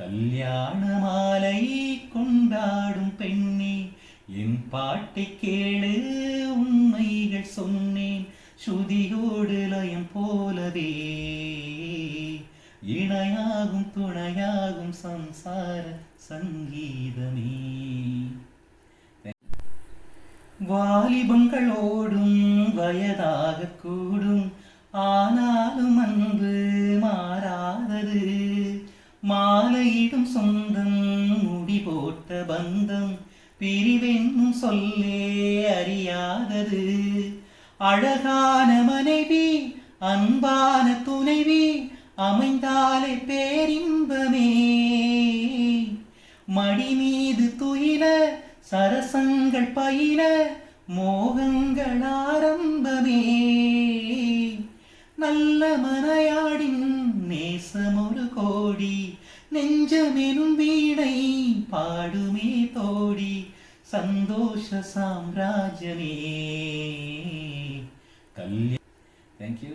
கல்யாண மாலை கொண்டாடும் பெண்ணே, என் பாட்டை கேளு, உண்மைகள் சொன்னேன். ஸ்ருதியோடு லயம் போலவே இணையாகும் துணையாகும் சம்சார சங்கீதமே. வாலிபங்களோடும் வயதாக கூடும், ஆனாலும் அன்பு மாறாதது. மாலையிடும் சொந்தம் முடி போட்ட பந்தம், பிரிவென்னும் சொல்லே அறியாதது. அழகான மனைவி அன்பான துணைவி அமைந்தாலே பேரின்பமே. மடி மீது துயில சரசங்கள் பயில மோகங்கள் ஆரம்பமே. நல்ல மனையாடின் நேசம் ஒரு கோடி, நெஞ்சமெனும் வீணை பாடுமே தோடி. சந்தோஷ சாம்ராஜ்யமே. Thank you.